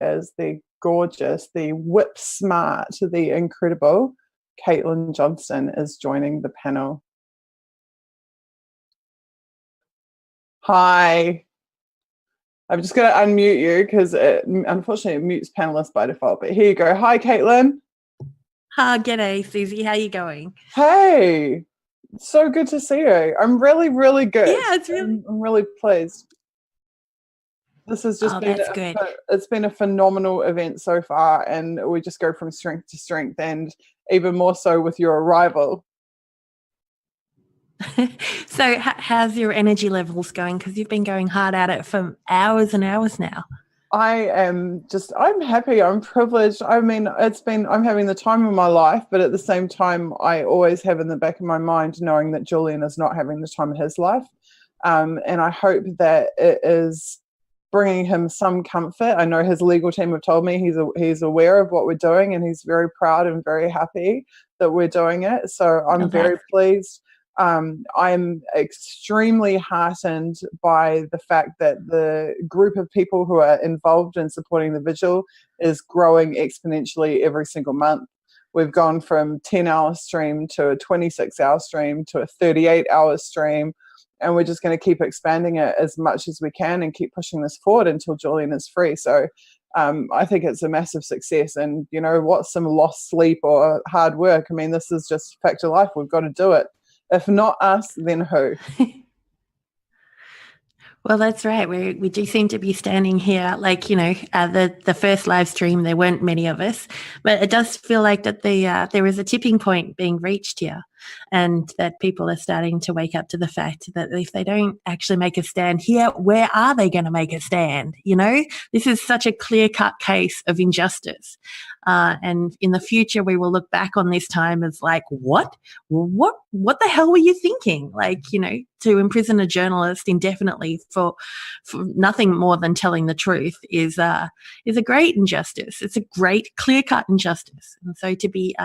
as the gorgeous, the whip smart, the incredible Caitlin Johnstone is joining the panel. Hi. I'm just going to unmute you because unfortunately it mutes panelists by default, but here you go. Hi, Caitlin. Hi, g'day, Suzie. How you going? Hey, so good to see you. I'm really, really good. Yeah, I'm really pleased. This has just it's been a phenomenal event so far, and we just go from strength to strength, and even more so with your arrival. So how's your energy levels going? Because you've been going hard at it for hours and hours now. I'm happy. I'm privileged. I mean, I'm having the time of my life, but at the same time, I always have in the back of my mind knowing that Julian is not having the time of his life. And I hope that it is bringing him some comfort. I know his legal team have told me he's aware of what we're doing, and he's very proud and very happy that we're doing it. So I'm very pleased. I'm extremely heartened by the fact that the group of people who are involved in supporting the Vigil is growing exponentially every single month. We've gone from 10-hour stream to a 26-hour stream to a 38-hour stream, and we're just going to keep expanding it as much as we can and keep pushing this forward until Julian is free. So I think it's a massive success, and you know, what's some lost sleep or hard work? I mean, this is just fact of life. We've got to do it. If not us, then who? Well, that's right. We do seem to be standing here, like, you know, the first live stream, there weren't many of us, but it does feel like that there is a tipping point being reached here, and that people are starting to wake up to the fact that if they don't actually make a stand here, where are they going to make a stand? You know, this is such a clear-cut case of injustice. And in the future, we will look back on this time as like, what the hell were you thinking? Like, you know, to imprison a journalist indefinitely for nothing more than telling the truth is a great injustice. It's a great clear-cut injustice. And so to be,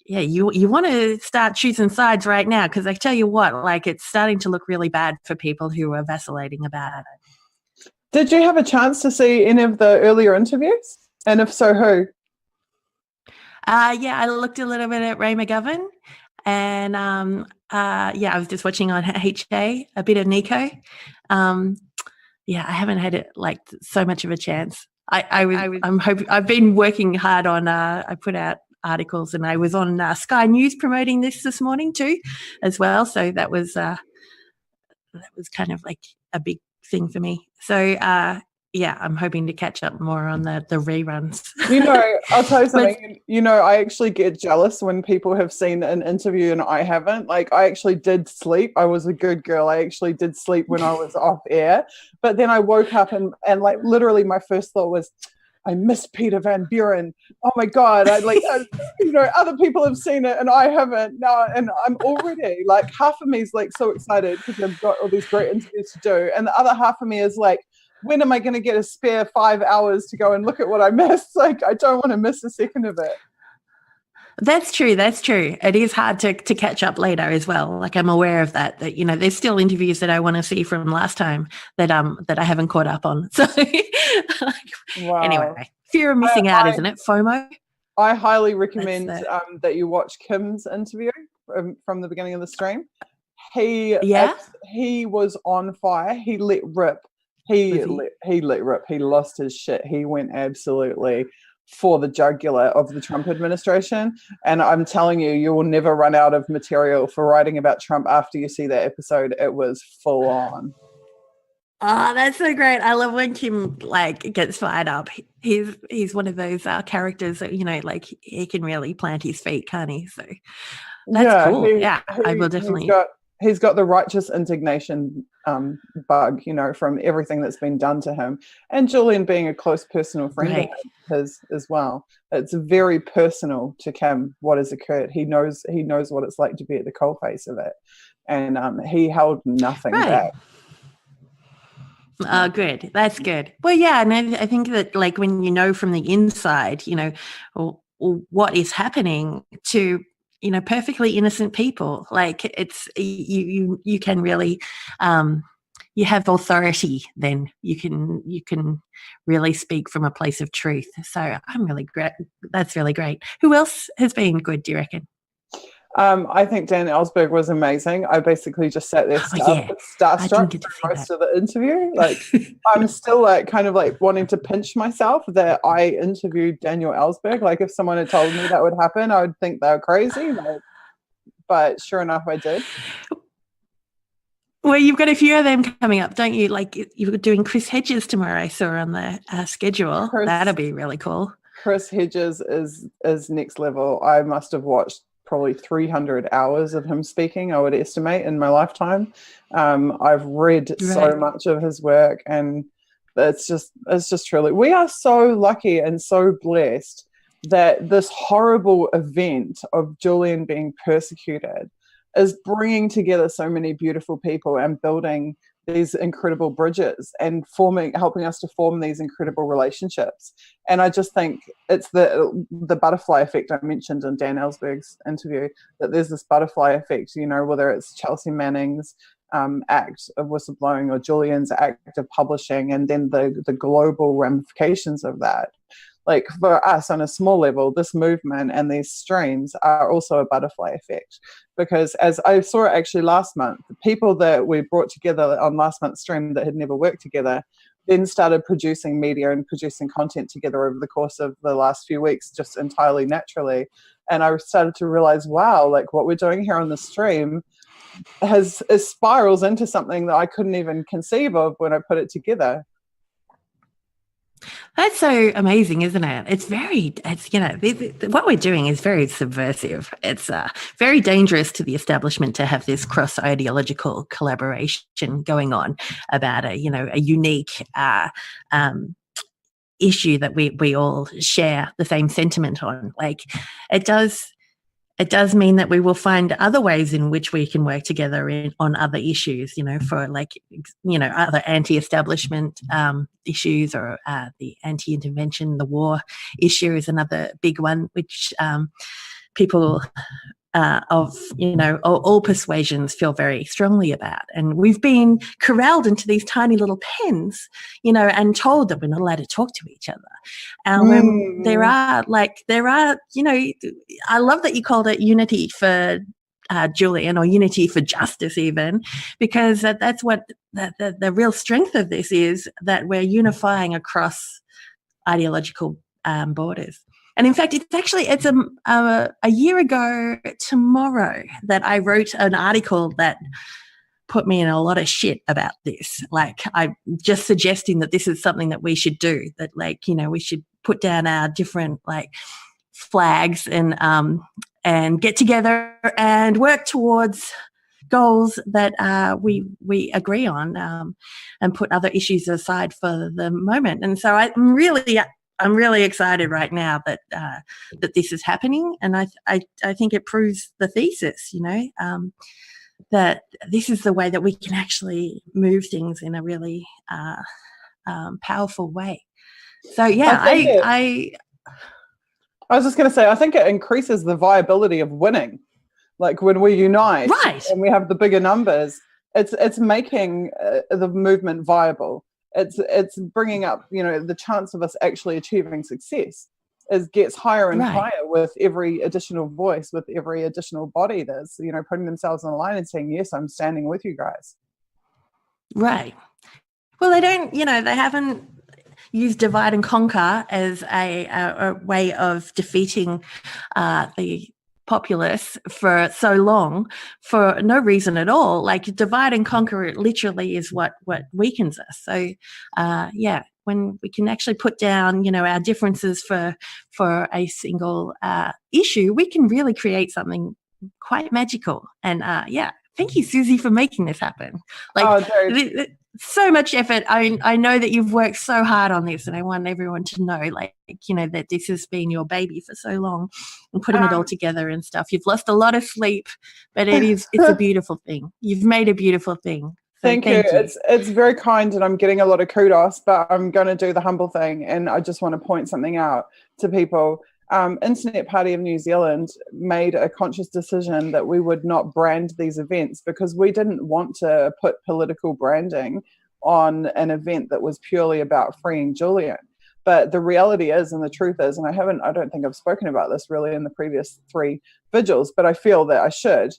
you want to start choosing sides right now, because I tell you what, like, it's starting to look really bad for people who are vacillating about it. Did you have a chance to see any of the earlier interviews? And if so, who? I looked a little bit at Ray McGovern, and I was just watching on HA a bit of Nico. I haven't had it like so much of a chance. I've been working hard on. I put out articles, and I was on Sky News promoting this morning too, as well. So that was kind of like a big thing for me. So I'm hoping to catch up more on the reruns. You know, I'll tell you something. You know, I actually get jealous when people have seen an interview and I haven't. Like, I actually did sleep. I was a good girl. I actually did sleep when I was off air. But then I woke up and like literally my first thought was, I miss Peter Van Buren. Oh my God. You know, other people have seen it and I haven't. No, and I'm already like, half of me is like so excited because I've got all these great interviews to do. And the other half of me is like, when am I going to get a spare 5 hours to go and look at what I missed? Like, I don't want to miss a second of it. That's true. It is hard to catch up later as well. Like, I'm aware of that, you know, there's still interviews that I want to see from last time that I haven't caught up on. So wow. Anyway, fear of missing out, isn't it? FOMO. I highly recommend that you watch Kim's interview from the beginning of the stream. He was on fire. He let rip. He let rip. He lost his shit. He went absolutely for the jugular of the Trump administration. And I'm telling you, you will never run out of material for writing about Trump after you see that episode. It was full on. Oh, that's so great. I love when Kim like gets fired up. He's one of those characters that, you know, like he can really plant his feet, can't he? So that's cool. I will definitely. He's got the righteous indignation bug, you know, from everything that's been done to him. And Julian being a close personal friend of his as well. It's very personal to Kim what has occurred. He knows what it's like to be at the coalface of it. And he held nothing back. Oh, good. That's good. Well, yeah, and I think that like when you know from the inside, you know, what is happening to, you know, perfectly innocent people, like it's you can really you have authority, then you can really speak from a place of truth. So I'm really great. That's really great. Who else has been good, do you reckon? I think Dan Ellsberg was amazing. I basically just sat there starstruck for most of the interview. Like, I'm still like kind of like wanting to pinch myself that I interviewed Daniel Ellsberg. Like, if someone had told me that would happen, I would think they were crazy. Like, but sure enough, I did. Well, you've got a few of them coming up, don't you? Like, you're doing Chris Hedges tomorrow, I saw on the schedule. That'll be really cool. Chris Hedges is next level. I must have watched probably 300 hours of him speaking, I would estimate, in my lifetime. I've read so much of his work, and it's just truly, we are so lucky and so blessed that this horrible event of Julian being persecuted is bringing together so many beautiful people and building these incredible bridges and helping us to form these incredible relationships. And I just think it's the butterfly effect I mentioned in Dan Ellsberg's interview, that there's this butterfly effect, you know, whether it's Chelsea Manning's act of whistleblowing or Julian's act of publishing, and then the global ramifications of that. Like, for us on a small level, this movement and these streams are also a butterfly effect, because as I saw it actually last month, the people that we brought together on last month's stream that had never worked together then started producing media and producing content together over the course of the last few weeks, just entirely naturally. And I started to realize, wow, like what we're doing here on the stream it spirals into something that I couldn't even conceive of when I put it together. That's so amazing, isn't it? It's you know, what we're doing is very subversive. It's very dangerous to the establishment to have this cross-ideological collaboration going on about a unique issue that we all share the same sentiment on. Like, it does mean that we will find other ways in which we can work together on other issues, you know, for other anti-establishment issues, or the anti-intervention, the war issue is another big one, which people of, all persuasions feel very strongly about. And we've been corralled into these tiny little pens, and told that we're not allowed to talk to each other. When there are, I love that you called it unity for Julian, or unity for justice even, because that's what the real strength of this is, that we're unifying across ideological borders. And in fact, it's a year ago tomorrow that I wrote an article that put me in a lot of shit about this. Like, I'm just suggesting that this is something that we should do, that we should put down our different flags and get together and work towards goals that we agree on, and put other issues aside for the moment. And so I'm really excited right now that this is happening, and I think it proves the thesis, that this is the way that we can actually move things in a really powerful way. So yeah, I was just going to say, I think it increases the viability of winning. Like, when we unite, right, and we have the bigger numbers, it's making the movement viable. It's bringing up, the chance of us actually achieving success gets higher and higher with every additional voice, with every additional body that's, putting themselves on the line and saying, yes, I'm standing with you guys. Right. Well, they haven't used divide and conquer as a way of defeating the populace for so long for no reason at all. Like, divide and conquer, it literally is what weakens us. So when we can actually put down our differences for a single issue, we can really create something quite magical. And thank you, Suzie, for making this happen. So much effort. I know that you've worked so hard on this, and I want everyone to know, that this has been your baby for so long, and putting it all together and stuff. You've lost a lot of sleep, but it's a beautiful thing. You've made a beautiful thing. So thank you. It's very kind, and I'm getting a lot of kudos, but I'm going to do the humble thing, and I just want to point something out to people. Internet Party of New Zealand made a conscious decision that we would not brand these events because we didn't want to put political branding on an event that was purely about freeing Julian. But the reality is, and the truth is, and I don't think I've spoken about this really in the previous 3 vigils, but I feel that I should,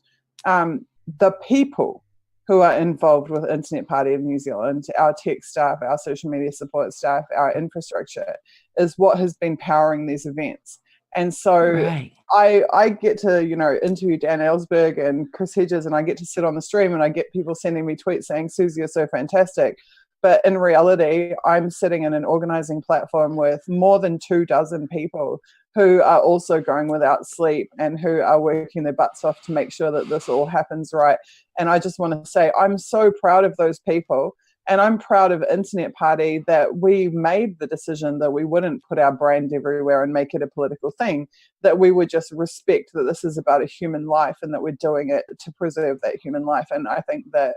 the people who are involved with Internet Party of New Zealand, our tech staff, our social media support staff, our infrastructure, is what has been powering these events. And so Right. I get to, interview Dan Ellsberg and Chris Hedges, and I get to sit on the stream and I get people sending me tweets saying, Suzie, you're so fantastic. But in reality, I'm sitting in an organizing platform with more than 24 people who are also going without sleep and who are working their butts off to make sure that this all happens right. And I just want to say, I'm so proud of those people. And I'm proud of Internet Party that we made the decision that we wouldn't put our brand everywhere and make it a political thing, that we would just respect that this is about a human life and that we're doing it to preserve that human life. And I think that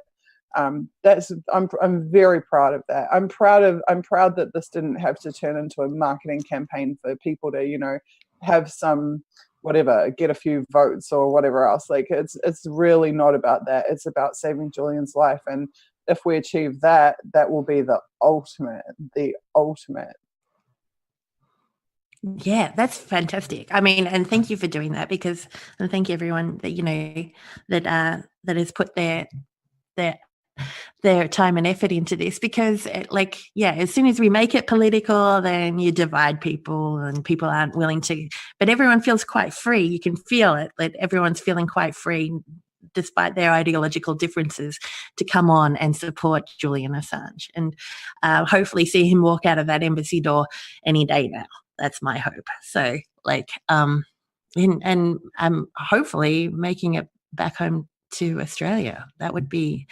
I'm very proud of that. I'm proud that this didn't have to turn into a marketing campaign for people to, have some whatever, get a few votes or whatever else. Like it's really not about that. It's about saving Julian's life. And if we achieve that, that will be the ultimate. Yeah, that's fantastic. I mean, and thank you for doing that and thank you everyone that, that has put their time and effort into this, because as soon as we make it political, then you divide people and people aren't willing to, but everyone feels quite free. You can feel it, that everyone's feeling quite free despite their ideological differences to come on and support Julian Assange and hopefully see him walk out of that embassy door any day now. That's my hope. So and hopefully making it back home to Australia. That would be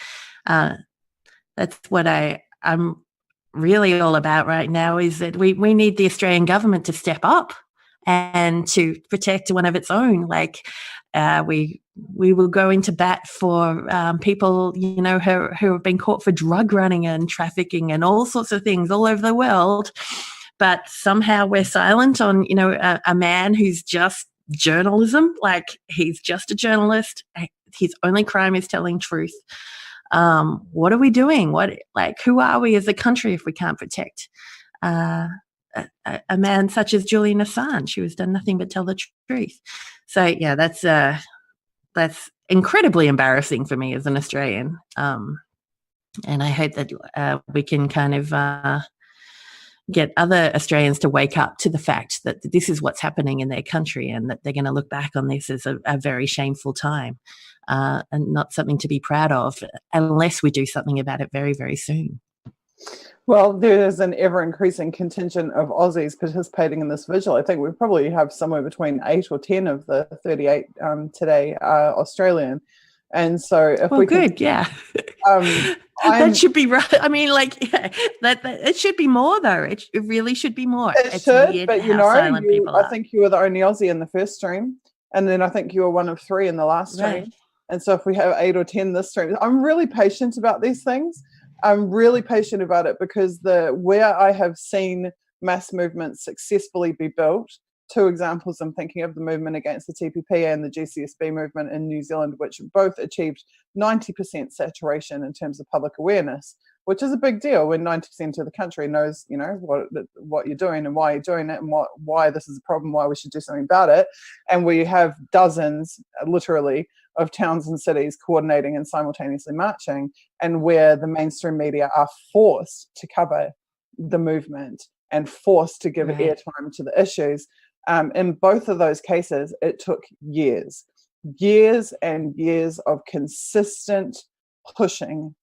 that's what I'm really all about right now, is that we need the Australian government to step up and to protect one of its own. We will go into bat for people, who have been caught for drug running and trafficking and all sorts of things all over the world. But somehow we're silent on, a man who's just journalism. He's just a journalist. His only crime is telling truth. What are we doing? Who are we as a country if we can't protect a man such as Julian Assange, who has done nothing but tell the truth? So yeah, that's incredibly embarrassing for me as an Australian. And I hope that we can kind of get other Australians to wake up to the fact that this is what's happening in their country, and that they're going to look back on this as a very shameful time and not something to be proud of, unless we do something about it very, very soon. Well, there is an ever-increasing contingent of Aussies participating in this vigil. I think we probably have somewhere between 8 or 10 of the 38 today are Australian. And so if we good, can, yeah. That should be right. I mean, that it should be more, though. It really should be more. It should, but I think you were the only Aussie in the first stream, and then I think you were one of 3 in the last stream. Right. And so if we have 8 or 10 this stream, I'm really patient about these things. I'm really patient about it because where I have seen mass movements successfully be built, 2 examples I'm thinking of, the movement against the TPP and the GCSB movement in New Zealand, which both achieved 90% saturation in terms of public awareness, which is a big deal when 90% of the country knows, what you're doing and why you're doing it and why this is a problem, why we should do something about it. And we have dozens, literally, of towns and cities coordinating and simultaneously marching, and where the mainstream media are forced to cover the movement and forced to give airtime to the issues. In both of those cases, it took years and years of consistent pushing.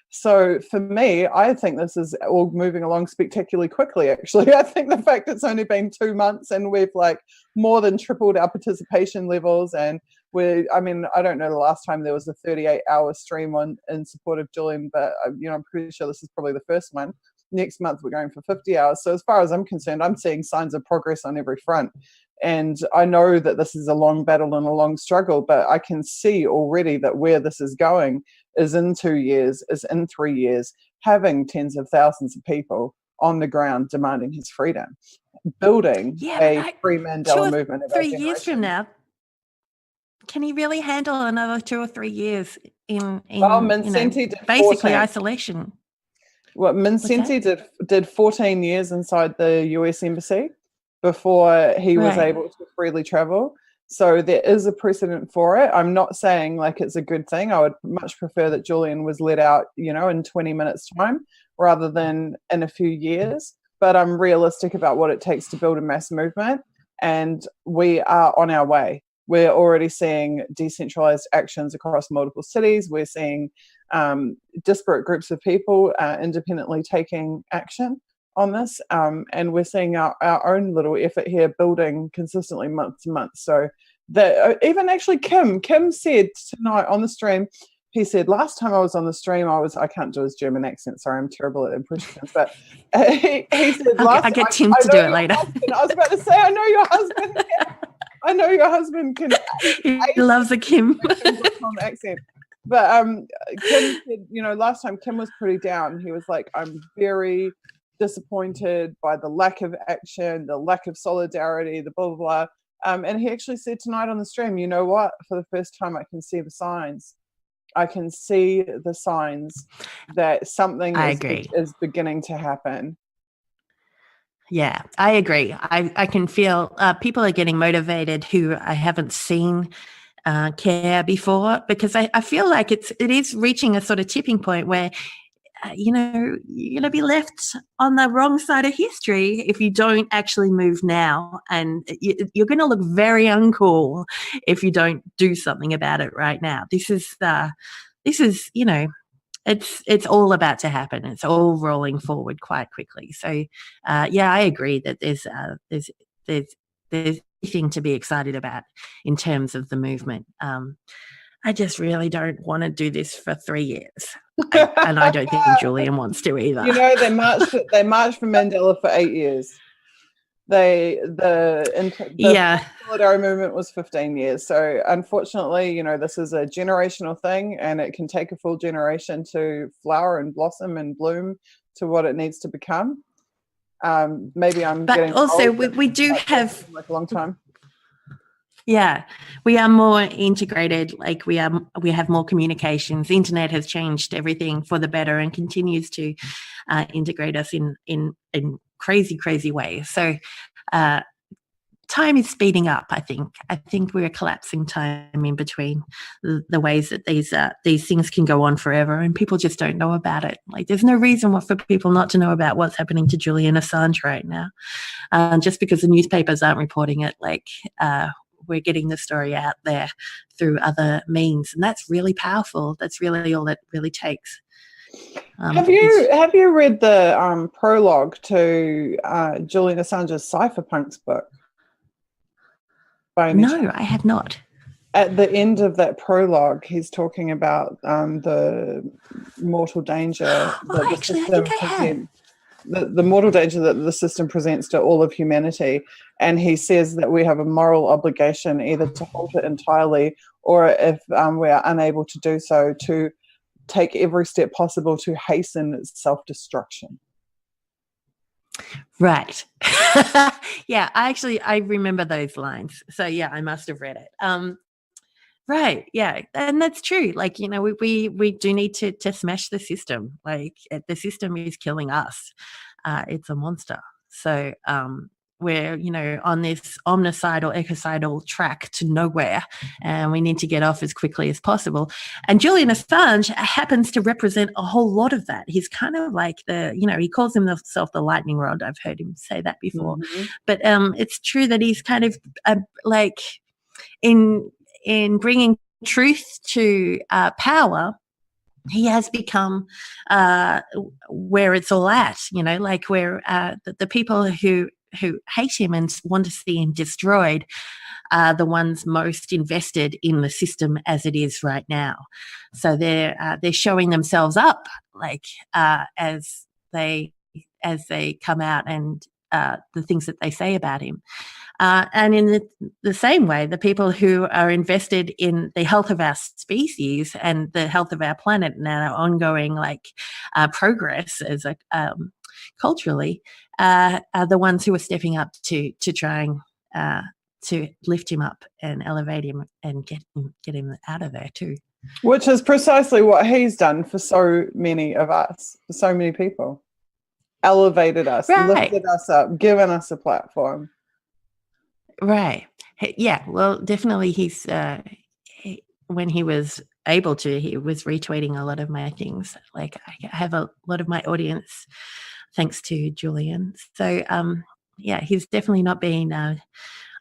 So for me, I think this is all moving along spectacularly quickly, actually. I think the fact it's only been 2 months and we've more than tripled our participation levels, and I don't know the last time there was a 38-hour stream in support of Julian, but I'm pretty sure this is probably the first one. Next month we're going for 50 hours. So as far as I'm concerned, I'm seeing signs of progress on every front. And I know that this is a long battle and a long struggle, but I can see already that where this is going is in 2 years, is in 3 years, having tens of thousands of people on the ground demanding his freedom. building a but pre-Mandela movement of our 3 years from generation. now, can he really handle another 2 or 3 years in basically isolation? Well, Mincenti did 14 years inside the US Embassy before he was able to freely travel. So there is a precedent for it. I'm not saying like it's a good thing. I would much prefer that Julian was let out, in 20 minutes time rather than in a few years. But I'm realistic about what it takes to build a mass movement. And we are on our way. We're already seeing decentralized actions across multiple cities. We're seeing disparate groups of people independently taking action on this. And we're seeing our own little effort here building consistently month to month. So that even actually Kim said tonight on the stream, he said, last time I was on the stream, I can't do his German accent. Sorry, I'm terrible at impressions. But he said, I'll get Tim to do it later. I was about to say, I know your husband. I know your husband can. He loves a Kim accent. But Kim said, last time Kim was pretty down. He was like, I'm very disappointed by the lack of action, the lack of solidarity, the blah, blah, blah. And he actually said tonight on the stream, you know what? For the first time, I can see the signs. I can see the signs that something is beginning to happen. Yeah, I agree. I can feel people are getting motivated who I haven't seen care before, because I feel like it is reaching a sort of tipping point where, you're going to be left on the wrong side of history if you don't actually move now. And you're going to look very uncool if you don't do something about it right now. This is it's all about to happen. It's all rolling forward quite quickly. So, I agree that there's anything to be excited about in terms of the movement. I just really don't want to do this for 3 years, and I don't think Julian wants to either. They marched for Mandela for 8 years. The Solidarity movement was 15 years. So unfortunately, this is a generational thing, and it can take a full generation to flower and blossom and bloom to what it needs to become. Maybe I'm but getting also old, we do have like a long time. Yeah, we are more integrated. Like we have more communications. The internet has changed everything for the better and continues to integrate us in crazy ways. So time is speeding up. I think we're collapsing time in between the ways that these things can go on forever, and people just don't know about it. Like there's no reason for people not to know about what's happening to Julian Assange right now, just because the newspapers aren't reporting it. Like we're getting the story out there through other means, and that's really powerful. That's really all it really takes. Have you read the prologue to Julian Assange's Cypherpunks book? No, I have not. At the end of that prologue, he's talking about the mortal danger that the system presents. The mortal danger that the system presents to all of humanity, and he says that we have a moral obligation either to halt it entirely, or if we are unable to do so, to take every step possible to hasten its self-destruction. Right. Yeah, I remember those lines. So yeah, I must have read it. Right. Yeah. And that's true. Like, we do need to smash the system. Like the system is killing us. It's a monster. So, we're, on this omnicidal, ecocidal track to nowhere, and we need to get off as quickly as possible. And Julian Assange happens to represent a whole lot of that. He's kind of like he calls himself the lightning rod. I've heard him say that before. Mm-hmm. But it's true that he's kind of like in bringing truth to power, he has become where it's all at, like where the people who hate him and want to see him destroyed are the ones most invested in the system as it is right now. So they're showing themselves up, like as they come out and the things that they say about him. And in the same way, the people who are invested in the health of our species and the health of our planet and our ongoing progress as culturally, are the ones who are stepping up to try and to lift him up and elevate him and get him out of there too. Which is precisely what he's done for so many of us, for so many people. Elevated us, lifted us up, given us a platform. Right. Yeah. Well, definitely he's, when he was able to, he was retweeting a lot of my things. Like I have a lot of my audience thanks to Julian. So, yeah, he's definitely not being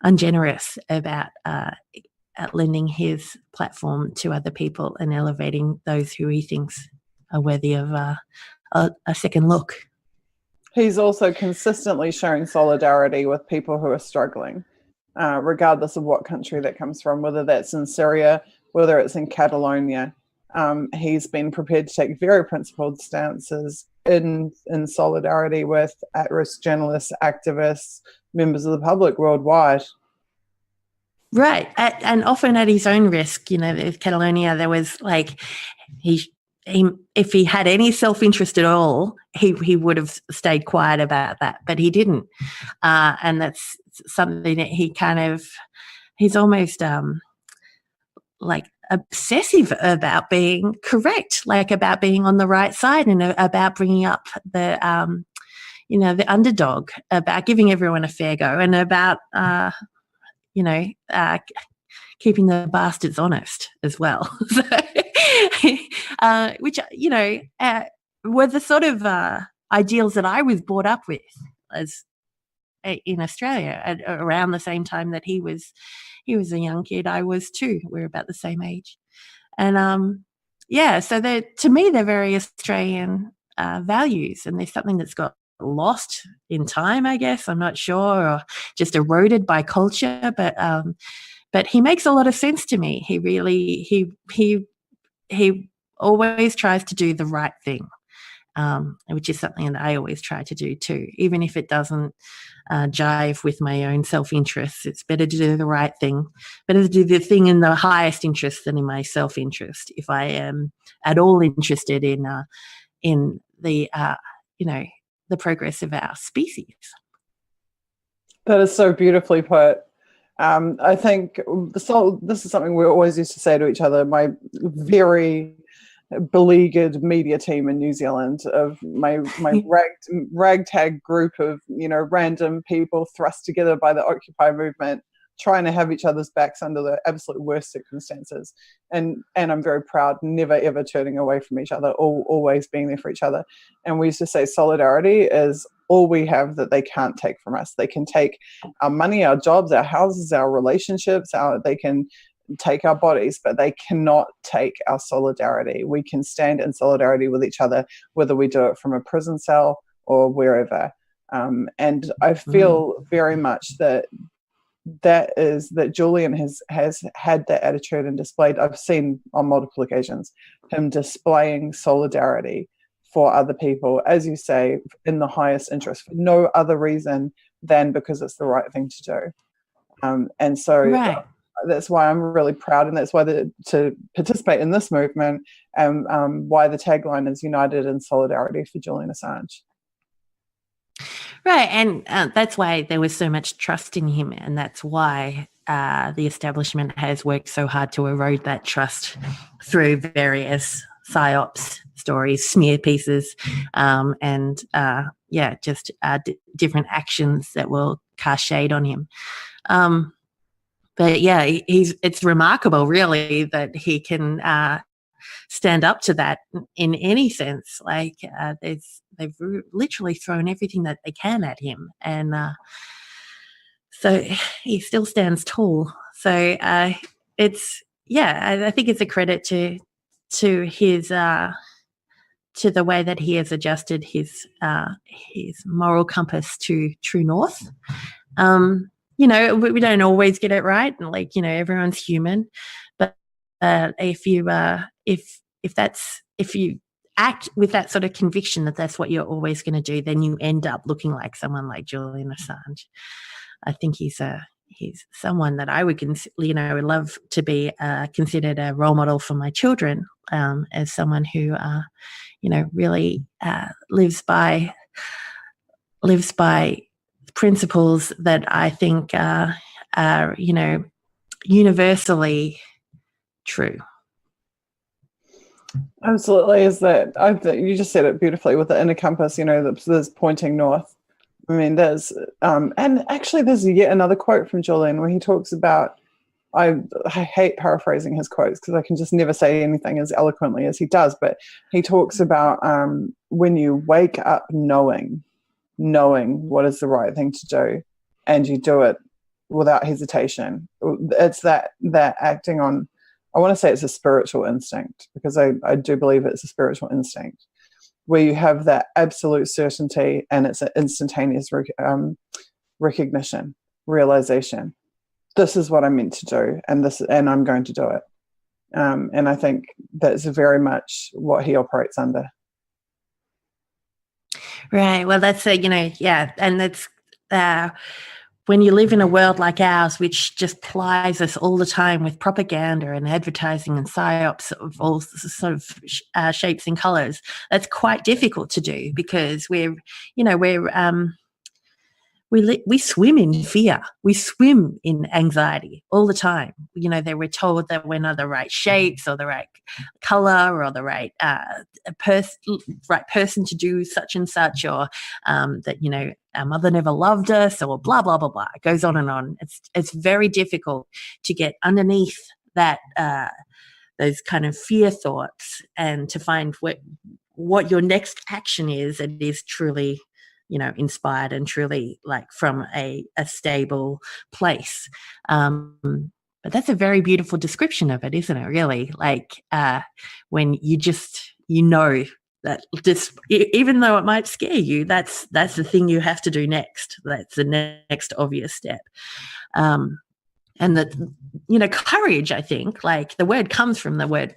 ungenerous about lending his platform to other people and elevating those who he thinks are worthy of a second look. He's also consistently showing solidarity with people who are struggling, regardless of what country that comes from, whether that's in Syria, whether it's in Catalonia. He's been prepared to take very principled stances in solidarity with at-risk journalists, activists, members of the public worldwide. Right. And often at his own risk. You know, with Catalonia, there was like, if he had any self-interest at all, he would have stayed quiet about that, but he didn't. And that's something that he's almost like obsessive about being correct, like about being on the right side and about bringing up the, the underdog, about giving everyone a fair go and about, keeping the bastards honest as well. Which, were the sort of ideals that I was brought up with as in Australia around the same time that he was a young kid. I was too. We're about the same age. And, so to me, they're very Australian values, and there's something that's got lost in time, I guess. I'm not sure, or just eroded by culture, but he makes a lot of sense to me. He really, he always tries to do the right thing, which is something that I always try to do too, even if it doesn't jive with my own self-interest. It's better to do the right thing, better to do the thing in the highest interest than in my self-interest. If I am at all interested in the the progress of our species. That is so beautifully put. I think this is something we always used to say to each other. My very beleaguered media team in New Zealand, of my ragtag group of random people thrust together by the Occupy movement, trying to have each other's backs under the absolute worst circumstances. And I'm very proud, never ever turning away from each other, always being there for each other. And we used to say solidarity is all we have that they can't take from us. They can take our money, our jobs, our houses, our relationships, they can take our bodies, but they cannot take our solidarity. We can stand in solidarity with each other, whether we do it from a prison cell or wherever. And I feel very much that Julian has had that attitude and displayed. I've seen on multiple occasions him displaying solidarity for other people, as you say, in the highest interest, for no other reason than because it's the right thing to do. And so right. That's why I'm really proud, and that's why to participate in this movement, and why the tagline is United in Solidarity for Julian Assange. Right, and that's why there was so much trust in him, and that's why the establishment has worked so hard to erode that trust through various psyops stories, smear pieces, and different actions that will cast shade on him. But yeah, it's remarkable, really, that he can stand up to that in any sense. Like they've literally thrown everything that they can at him, and so he still stands tall. So I think it's a credit to his to the way that he has adjusted his moral compass to true north. We don't always get it right, and everyone's human. But if you act with that sort of conviction that that's what you're always going to do, then you end up looking like someone like Julian Assange. I think he's someone that I would would love to be considered a role model for my children, as someone who really lives by lives by principles that I think are universally true. Absolutely. Is that you just said it beautifully with the inner compass, there's pointing north. I mean, there's and actually there's yet another quote from Julian where he talks about, I hate paraphrasing his quotes because I can just never say anything as eloquently as he does, but he talks about when you wake up knowing what is the right thing to do, and you do it without hesitation. It's that acting on, I want to say it's a spiritual instinct, because I do believe it's a spiritual instinct, where you have that absolute certainty and it's an instantaneous recognition, realization. This is what I'm meant to do, and I'm going to do it. And I think that's very much what he operates under. Right. Well, that's and that's when you live in a world like ours, which just plies us all the time with propaganda and advertising and psyops of all sort of shapes and colors. That's quite difficult to do, because we swim in fear. We swim in anxiety all the time. They were told that we're not the right shapes or the right color or the right right person to do such and such, or that our mother never loved us, or blah blah blah blah. It goes on and on. It's very difficult to get underneath that those kind of fear thoughts, and to find what your next action is. It is truly inspired and truly like from a stable place. But that's a very beautiful description of it, isn't it? Really, like when you just, that just, even though it might scare you, that's the thing you have to do next. That's the next obvious step. And that, courage, I think, like the word comes from the word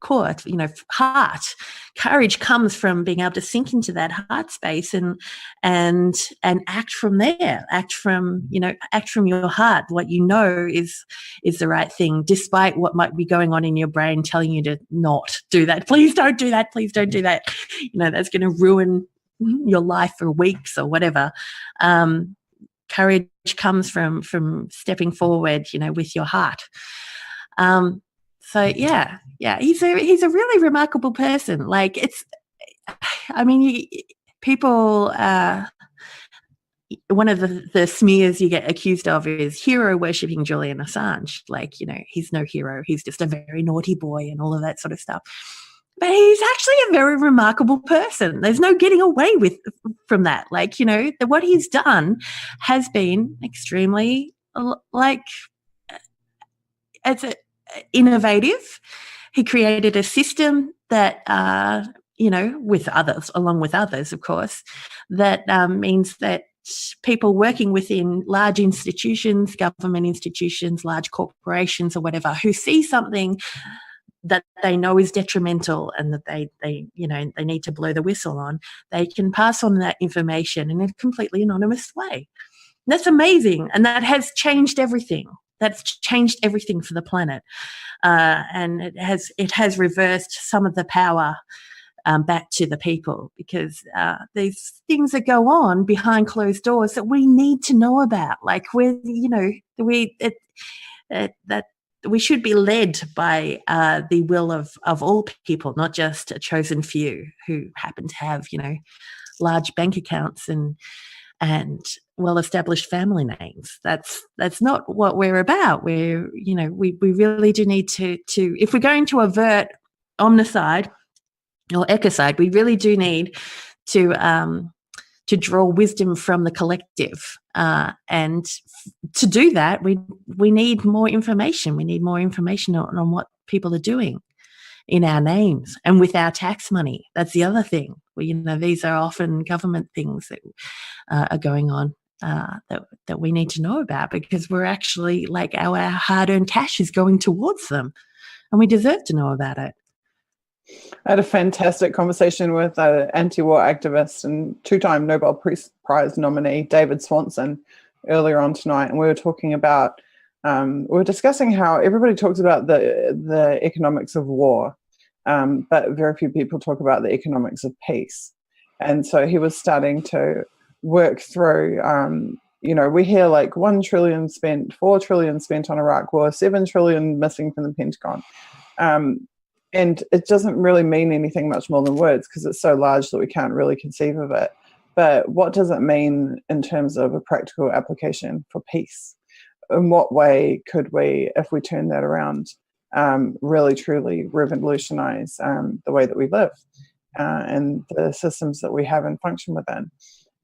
heart. Courage comes from being able to sink into that heart space and act from there. Act from your heart. What is the right thing, despite what might be going on in your brain telling you to not do that. Please don't do that. Please don't do that. That's going to ruin your life for weeks or whatever. Courage comes from stepping forward, with your heart. So yeah, he's a really remarkable person. Like people. One of the smears you get accused of is hero worshipping Julian Assange. Like, he's no hero. He's just a very naughty boy and all of that sort of stuff. But he's actually a very remarkable person. There's no getting away from that. Like, what he's done has been extremely innovative. He created a system that, along with others, of course, that means that people working within large institutions, government institutions, large corporations or whatever, who see something that they know is detrimental and that they need to blow the whistle on, they can pass on that information in a completely anonymous way. That's amazing. And that has changed everything. That's changed everything for the planet. And it has reversed some of the power back to the people, because there's things that go on behind closed doors that we need to know about. Like that we should be led by the will of all people, not just a chosen few who happen to have, large bank accounts and well-established family names. That's not what we're about. We really do need to if we're going to avert omnicide or ecocide, we really do need to draw wisdom from the collective. And to do that, we need more information. We need more information on what people are doing in our names and with our tax money. That's the other thing. These are often government things that are going on that we need to know about, because we're actually, like, our hard-earned cash is going towards them, and we deserve to know about it. I had a fantastic conversation with an anti-war activist and two-time Nobel Prize nominee David Swanson earlier on tonight, and we were talking about we were discussing how everybody talks about the economics of war, but very few people talk about the economics of peace. And so he was starting to work through, we hear like 1 trillion spent, 4 trillion spent on Iraq war, 7 trillion missing from the Pentagon. And it doesn't really mean anything much more than words because it's so large that we can't really conceive of it. But what does it mean in terms of a practical application for peace? In what way could we, if we turn that around, really truly revolutionize the way that we live and the systems that we have and function within?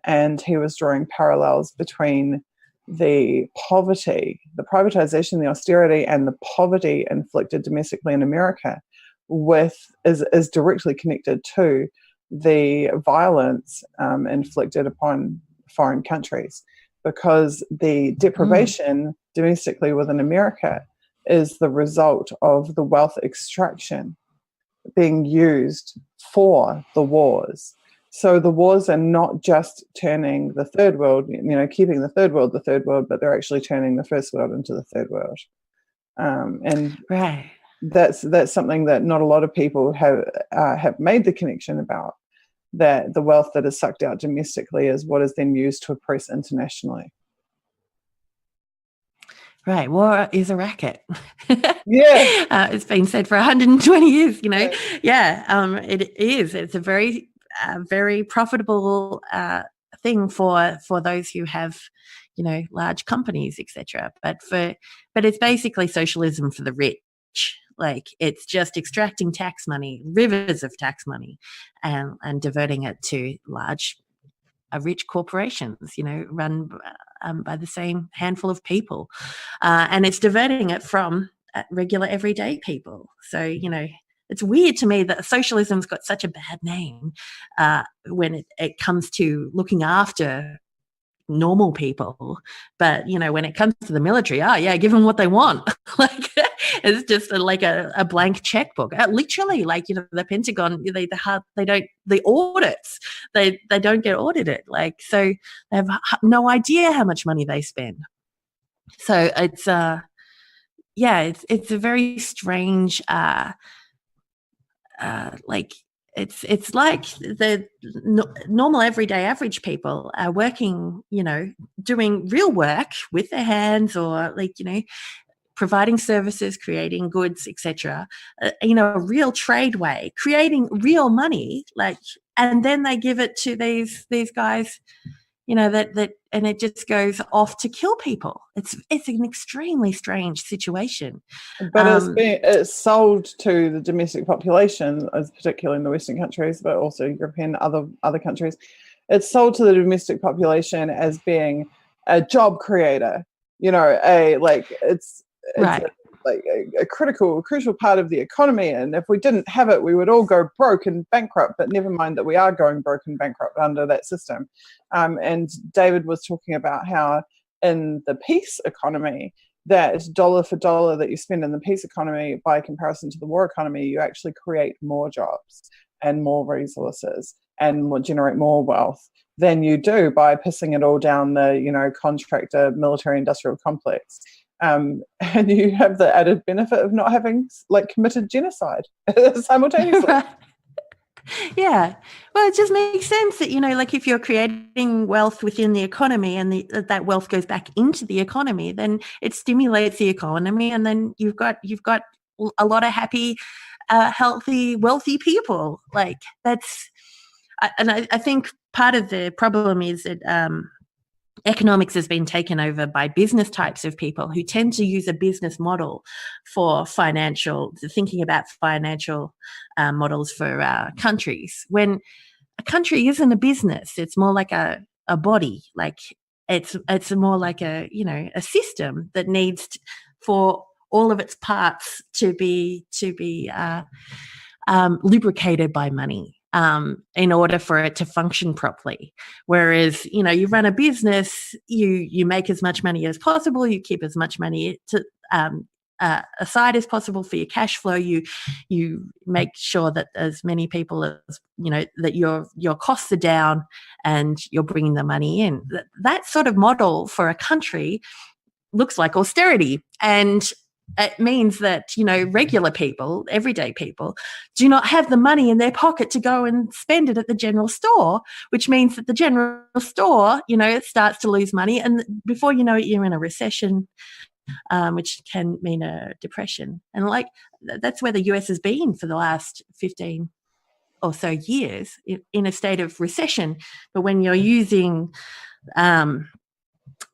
And he was drawing parallels between the poverty, the privatization, the austerity, and the poverty inflicted domestically in America is directly connected to the violence inflicted upon foreign countries, because the deprivation domestically within America is the result of the wealth extraction being used for the wars. So the wars are not just turning the third world, keeping the third world, but they're actually turning the first world into the third world. And right. That's something that not a lot of people have made the connection about, that the wealth that is sucked out domestically is what is then used to oppress internationally. Right. War is a racket. Yeah. It's been said for 120 years, Right. Yeah, it is. It's a very profitable thing for those who have, large companies, etc. But it's basically socialism for the rich. Like, it's just extracting tax money, rivers of tax money, and diverting it to large, rich corporations, run by the same handful of people. And it's diverting it from regular everyday people. So, it's weird to me that socialism's got such a bad name when it comes to looking after normal people, but when it comes to the military, give them what they want. Like, it's just like a blank checkbook. Literally, like, the Pentagon, the audits, they don't get audited. Like, so they have no idea how much money they spend. So it's it's a very strange it's like the normal everyday average people are working, doing real work with their hands, or providing services, creating goods, etc. A real trade way, creating real money, and then they give it to these guys, that and it just goes off to kill people. It's an extremely strange situation. But it's sold to the domestic population, as particularly in the Western countries, but also European, other countries. It's sold to the domestic population as being a job creator. It's right. a crucial part of the economy, and if we didn't have it, we would all go broke and bankrupt. But never mind that we are going broke and bankrupt under that system. And David was talking about how in the peace economy, that dollar for dollar that you spend in the peace economy by comparison to the war economy, you actually create more jobs and more resources and generate more wealth than you do by pissing it all down the contractor military industrial complex. And you have the added benefit of not having committed genocide simultaneously. Right. Yeah. Well, it just makes sense that, if you're creating wealth within the economy and that wealth goes back into the economy, then it stimulates the economy, and then you've got a lot of happy, healthy, wealthy people. Like, that's, and I think part of the problem is that economics has been taken over by business types of people who tend to use a business model for thinking about financial models for countries. When a country isn't a business, it's more like a body. Like, it's more like a system that needs for all of its parts to be lubricated by money. In order for it to function properly. Whereas, you run a business, you make as much money as possible, you keep as much money aside as possible for your cash flow, you make sure that as many people as, that your costs are down and you're bringing the money in. That sort of model for a country looks like austerity. And it means that, regular people, everyday people, do not have the money in their pocket to go and spend it at the general store, which means that the general store, it starts to lose money. And before you know it, you're in a recession, which can mean a depression. And that's where the US has been for the last 15 or so years, in a state of recession. But when you're using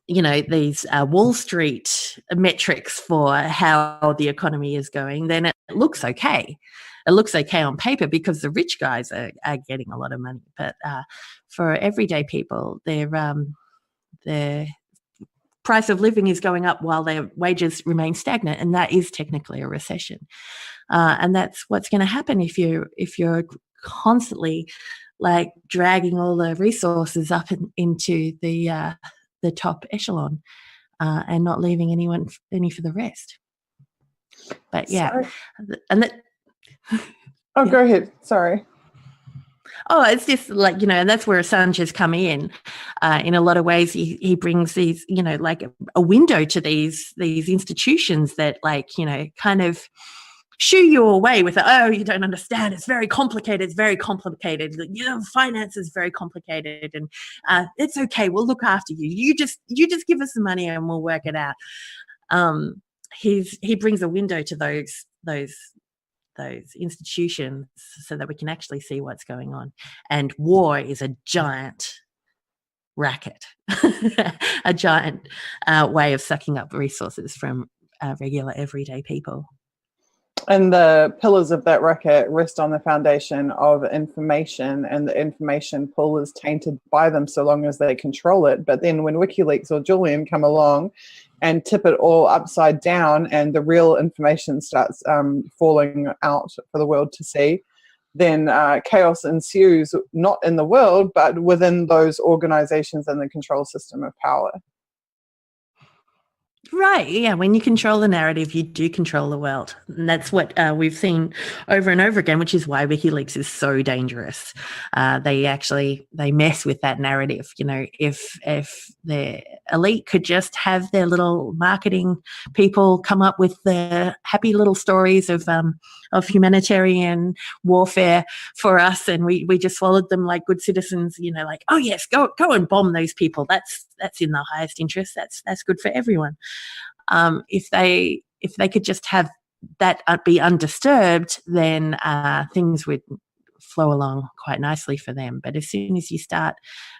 these Wall Street metrics for how the economy is going, then it looks okay. It looks okay on paper because the rich guys are getting a lot of money. But for everyday people, their price of living is going up while their wages remain stagnant, and that is technically a recession. And that's what's going to happen if you're constantly dragging all the resources up into the top echelon, and not leaving any for the rest. But yeah, Sorry. and that. Oh, go ahead. Sorry. Oh, it's just and that's where Assange has come in. In a lot of ways, he brings these, a window to these institutions that, kind of shoo you away with, you don't understand. It's very complicated. It's very complicated. Finance is very complicated, and it's okay. We'll look after you. You just give us the money and we'll work it out. He brings a window to those institutions so that we can actually see what's going on. And war is a giant racket, a giant way of sucking up resources from regular everyday people. And the pillars of that racket rest on the foundation of information, and the information pool is tainted by them so long as they control it. But then when WikiLeaks or Julian come along and tip it all upside down, and the real information starts falling out for the world to see, then chaos ensues, not in the world, but within those organizations and the control system of power. Right. Yeah. When you control the narrative, you do control the world. And that's what we've seen over and over again, which is why WikiLeaks is so dangerous. They mess with that narrative. If the elite could just have their little marketing people come up with the happy little stories of humanitarian warfare for us, and we just followed them like good citizens, oh yes, go and bomb those people. That's in the highest interest. That's good for everyone. If they could just have that be undisturbed, then things would flow along quite nicely for them. But as soon as you start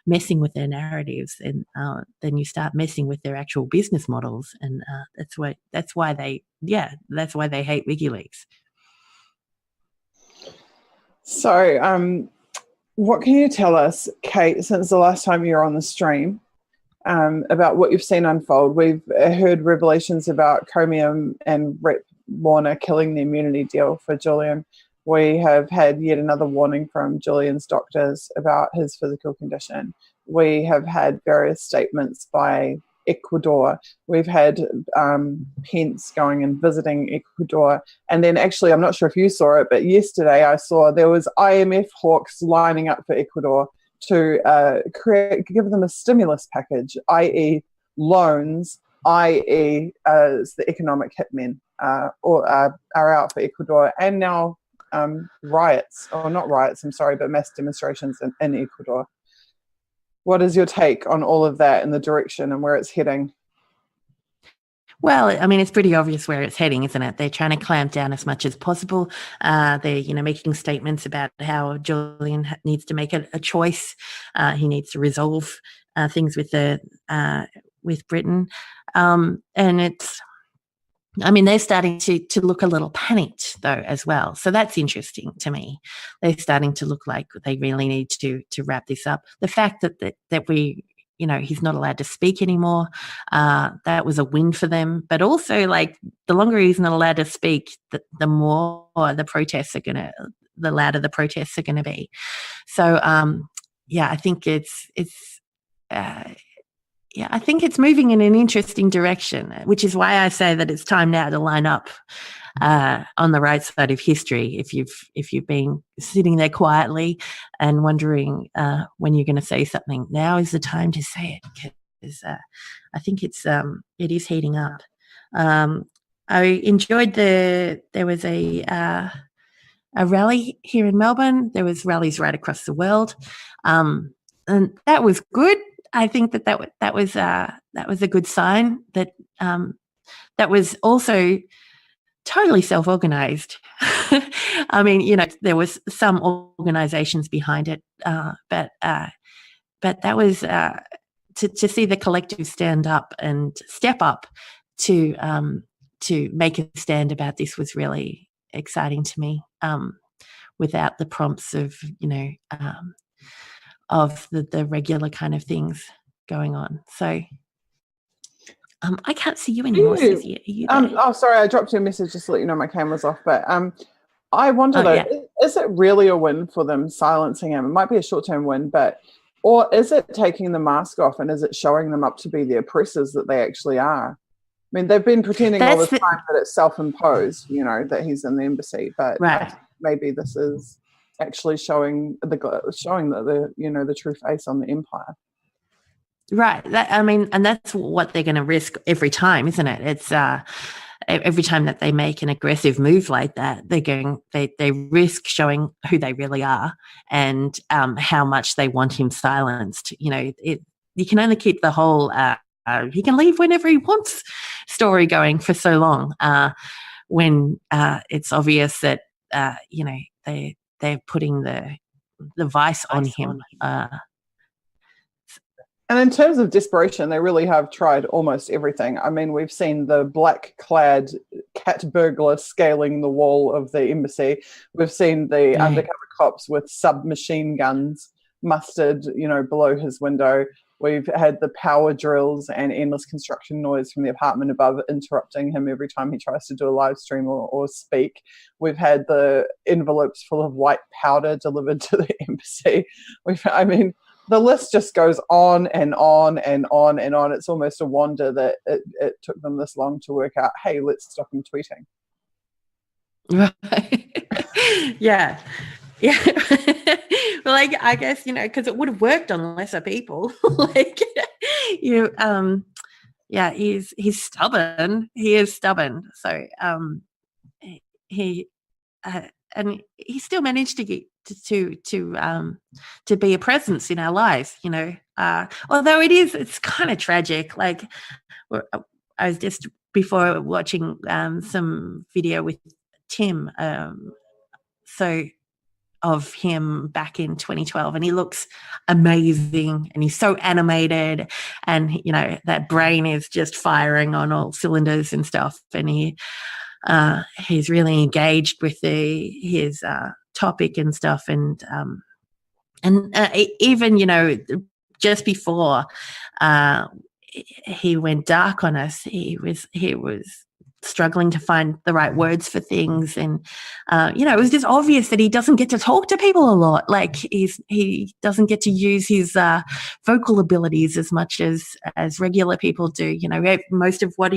messing with their narratives, then you start messing with their actual business models, and that's why they hate WikiLeaks. So, what can you tell us, Kate, since the last time you were on the stream, about what you've seen unfold? We've heard revelations about Chromium and Rep Warner killing the immunity deal for Julian. We have had yet another warning from Julian's doctors about his physical condition. We have had various statements by Ecuador. We've had Pence going and visiting Ecuador. And then actually, I'm not sure if you saw it, but yesterday I saw there was IMF hawks lining up for Ecuador to give them a stimulus package, i.e. loans, i.e. the economic hitmen are out for Ecuador. And now riots, or not riots, I'm sorry, but mass demonstrations in Ecuador. What is your take on all of that and the direction and where it's heading? Well, I mean, it's pretty obvious where it's heading, isn't it? They're trying to clamp down as much as possible. They're, making statements about how Julian needs to make a choice. He needs to resolve things with Britain, and it's. I mean, they're starting to look a little panicked, though, as well. So that's interesting to me. They're starting to look like they really need to wrap this up. The fact that we, he's not allowed to speak anymore, that was a win for them. But also, the longer he's not allowed to speak, the more the protests are the louder the protests are going to be. So, I think I think it's moving in an interesting direction, which is why I say that it's time now to line up on the right side of history. If you've been sitting there quietly and wondering when you're going to say something, now is the time to say it, because I think it is heating up. I enjoyed there was a rally here in Melbourne. There was rallies right across the world, and that was good. I think that was a good sign. That was also totally self-organized. I mean, there was some organizations behind it, but that was to see the collective stand up and step up to make a stand about this was really exciting to me. Without the prompts of of the regular kind of things going on. So I can't see you anymore, Suzie. Are you there? Oh, sorry, I dropped you a message just to let you know my camera's off. But I wonder is it really a win for them silencing him? It might be a short-term win, or is it taking the mask off and is it showing them up to be the oppressors that they actually are? I mean, they've been pretending all the time that it's self-imposed, that he's in the embassy, but right. Maybe this is actually showing the true face on the empire. Right. And that's what they're going to risk every time, isn't it? It's every time that they make an aggressive move like that, they risk showing who they really are and how much they want him silenced. You can only keep the whole he can leave whenever he wants story going for so long when it's obvious that they're putting the vice on him. And in terms of desperation, they really have tried almost everything. I mean, we've seen the black-clad cat burglar scaling the wall of the embassy. We've seen the undercover cops with submachine guns mustered, below his window. We've had the power drills and endless construction noise from the apartment above interrupting him every time he tries to do a live stream or speak. We've had the envelopes full of white powder delivered to the embassy. The list just goes on and on and on and on. It's almost a wonder that it took them this long to work out, hey, let's stop him tweeting. Right. Yeah. Well, I guess, because it would have worked on lesser people. He's stubborn. He is stubborn. So and he still managed to get to be a presence in our lives, although it's kind of tragic. Like I was just before watching some video with Tim, of him back in 2012, and he looks amazing and he's so animated and that brain is just firing on all cylinders and stuff, and he's really engaged with his topic and stuff, and even just before he went dark on us, he was struggling to find the right words for things, and it was just obvious that he doesn't get to talk to people a lot. Like he doesn't get to use his vocal abilities as much as regular people do. Most of what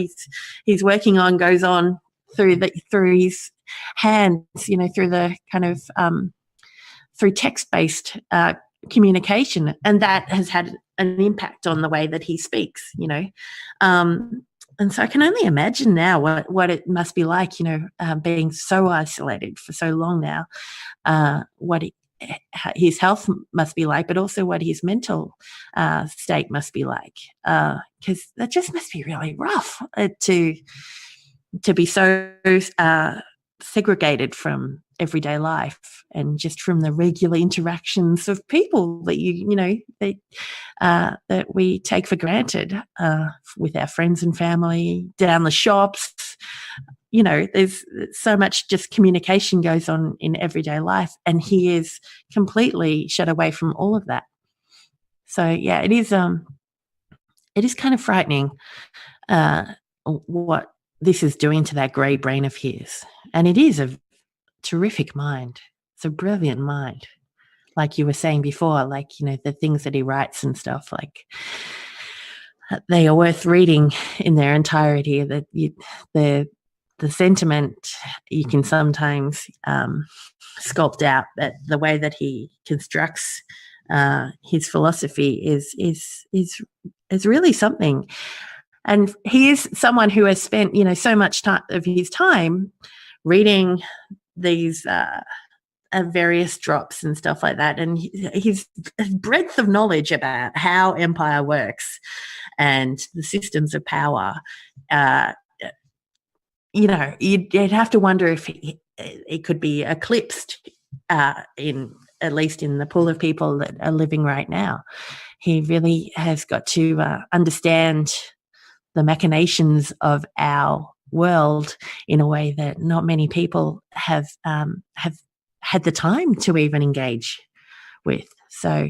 he's working on goes on through his hands, through the kind of through text-based communication, and that has had an impact on the way that he speaks. And so I can only imagine now what it must be like, being so isolated for so long now, what his health must be like, but also what his mental state must be like, because that just must be really rough to be so segregated from everyday life and just from the regular interactions of people that that we take for granted with our friends and family, down the shops. There's so much just communication goes on in everyday life, and he is completely shut away from all of that. So yeah, it is kind of frightening what this is doing to that grey brain of his. And it is a terrific mind. It's a brilliant mind. Like you were saying before, the things that he writes and stuff, they are worth reading in their entirety. That the sentiment you can sometimes sculpt out, that the way that he constructs his philosophy is really something. And he is someone who has spent, so much time of his time reading these various drops and stuff like that. And his breadth of knowledge about how empire works and the systems of power, you'd have to wonder if it could be eclipsed at least in the pool of people that are living right now. He really has got to understand the machinations of our world in a way that not many people have had the time to even engage with. So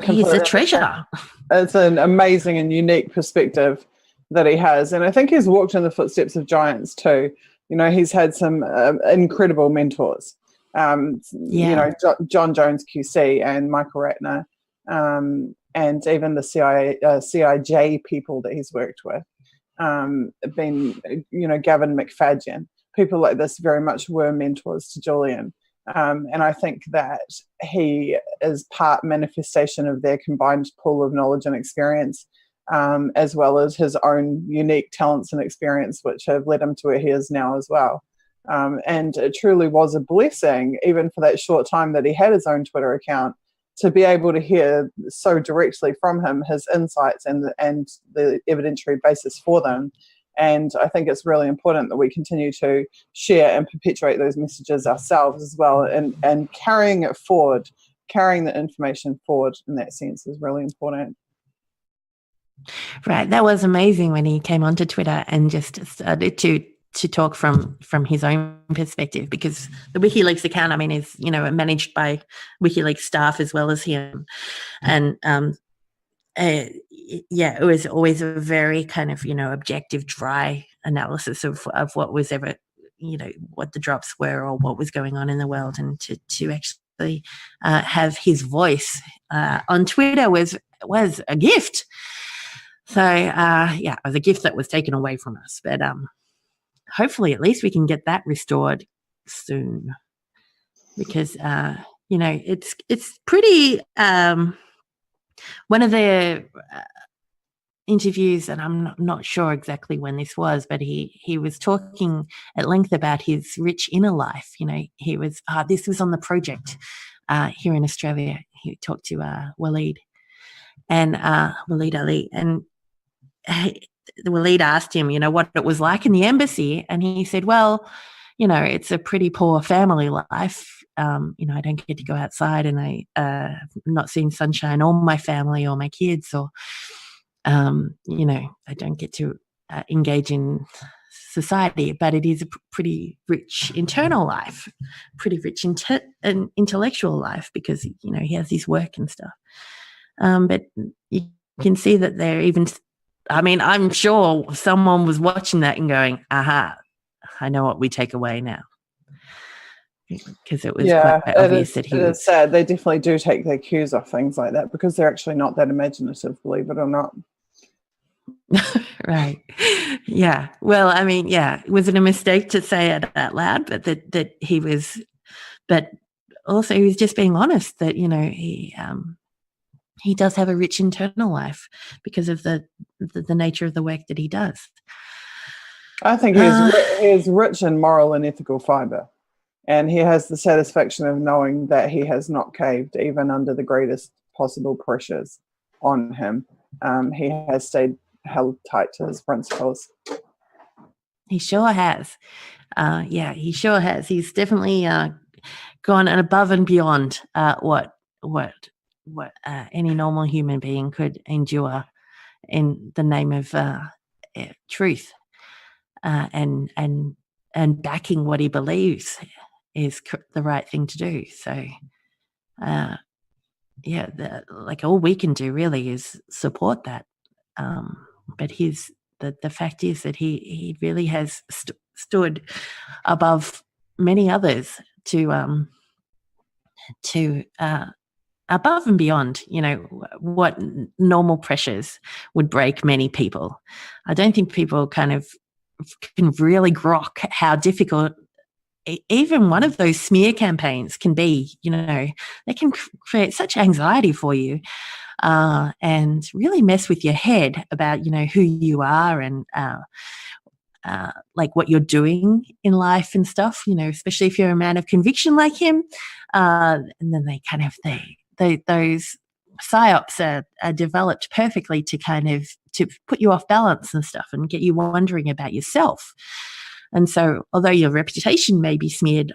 he's a treasure. It's an amazing and unique perspective that he has. And I think he's walked in the footsteps of giants too. He's had some incredible mentors. John Jones QC and Michael Ratner, and even the CIJ people that he's worked with. Gavin McFadden. People like this very much were mentors to Julian. And I think that he is part manifestation of their combined pool of knowledge and experience, as well as his own unique talents and experience, which have led him to where he is now as well. And it truly was a blessing, even for that short time that he had his own Twitter account, to be able to hear so directly from him his insights and the evidentiary basis for them. And I think it's really important that we continue to share and perpetuate those messages ourselves as well, and carrying it forward, carrying the information forward in that sense is really important. Right. That was amazing when he came onto Twitter and just started to talk from his own perspective, because the WikiLeaks account, is, managed by WikiLeaks staff as well as him. And, it was always a very kind of, objective, dry analysis of what was ever, what the drops were or what was going on in the world. And to actually have his voice on Twitter was a gift. So, it was a gift that was taken away from us. But hopefully at least we can get that restored soon, because, it's pretty... one of the interviews, and I'm not sure exactly when this was, but he was talking at length about his rich inner life. He was, this was on the project here in Australia. He talked to Waleed Ali, and Waleed asked him, what it was like in the embassy, and he said, well, it's a pretty poor family life. I don't get to go outside, and I have not seen sunshine or my family or my kids, or, I don't get to engage in society, but it is a pretty rich internal life, pretty rich intellectual life, because, he has his work and stuff. But you can see that they're even, I'm sure someone was watching that and going, aha, I know what we take away now. Because it was quite obvious that he was sad. They definitely do take their cues off things like that, because they're actually not that imaginative, believe it or not. Right. Yeah. Well, was it a mistake to say it out loud? But that he was, but also he was just being honest that, he does have a rich internal life because of the nature of the work that he does. I think he is rich in moral and ethical fibre. And he has the satisfaction of knowing that he has not caved even under the greatest possible pressures on him. He has stayed held tight to his principles. He sure has. He sure has. He's definitely gone above and beyond what any normal human being could endure in the name of truth, and backing what he believes is the right thing to do. So, all we can do really is support that. But the fact is that he really has stood above many others to above and beyond, what normal pressures would break many people. I don't think people kind of can really grok how difficult even one of those smear campaigns can be. They can create such anxiety for you. and really mess with your head about, who you are and like what you're doing in life and stuff, especially if you're a man of conviction like him. And then they kind of, those psyops are developed perfectly to kind of to put you off balance and stuff and get you wondering about yourself. And so although your reputation may be smeared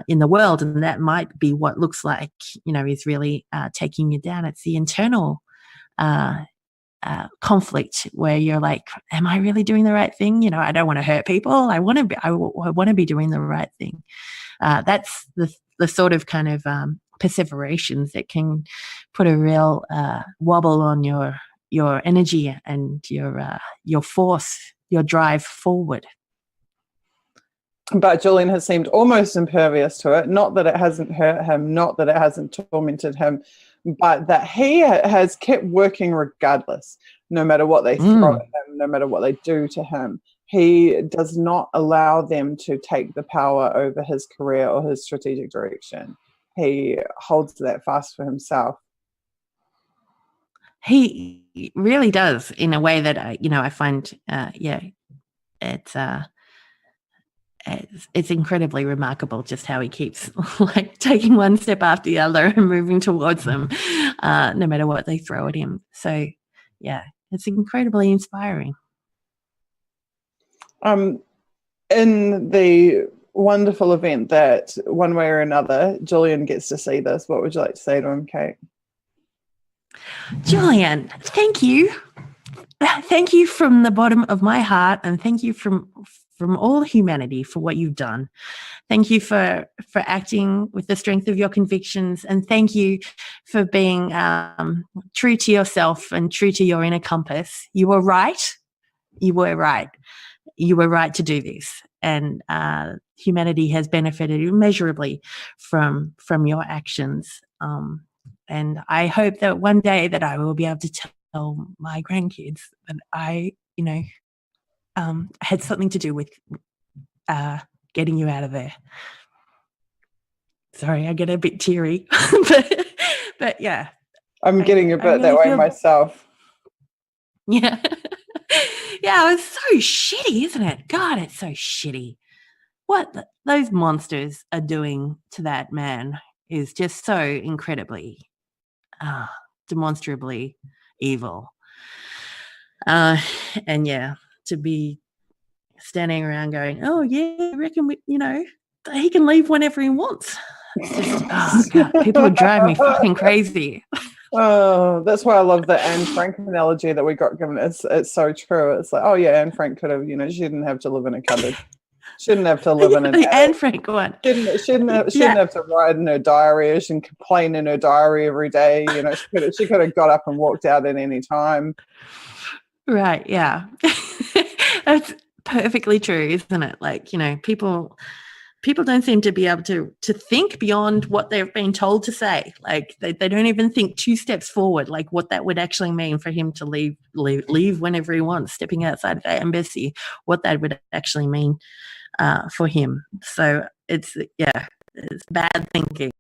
in the world, and that might be what looks like, is really taking you down, it's the internal conflict where you're like, am I really doing the right thing? I don't want to hurt people. I want to be doing the right thing. That's the sort of kind of perseverations that can put a real wobble on your energy and your force, your drive forward. But Julian has seemed almost impervious to it. Not that it hasn't hurt him, not that it hasn't tormented him, but that he has kept working regardless, no matter what they throw at him, no matter what they do to him. He does not allow them to take the power over his career or his strategic direction. He holds that fast for himself. He really does, in a way that I find, it's incredibly remarkable just how he keeps like taking one step after the other and moving towards them, no matter what they throw at him. So, yeah, it's incredibly inspiring. In the wonderful event that one way or another Julian gets to see this, what would you like to say to him, Kate? Julian, thank you. Thank you from the bottom of my heart, and thank you from all humanity for what you've done. Thank you for acting with the strength of your convictions, and thank you for being true to yourself and true to your inner compass. You were right. You were right. You were right to do this, and humanity has benefited immeasurably from your actions. And I hope that one day that I will be able to tell my grandkids that I, had something to do with getting you out of there. Sorry, I get a bit teary, but yeah. I'm getting a bit that way myself. Yeah. Yeah, it's so shitty, isn't it? God, it's so shitty. What those monsters are doing to that man is just so incredibly, demonstrably evil. And yeah, to be standing around going, oh yeah, I reckon he can leave whenever he wants. It's just, God, people would drive me fucking crazy. Oh, that's why I love the Anne Frank analogy that we got given. It's so true. It's like, oh yeah, Anne Frank could have, she didn't have to live in a cupboard. Shouldn't have to live in an the Anne Frank one. Shouldn't have to write in her diary. She can complain in her diary every day. She could have got up and walked out at any time. Right, yeah. That's perfectly true, isn't it? Like, people don't seem to be able to think beyond what they've been told to say. Like they don't even think 2 steps forward, like what that would actually mean for him to leave whenever he wants, stepping outside of the embassy, what that would actually mean for him. So it's bad thinking.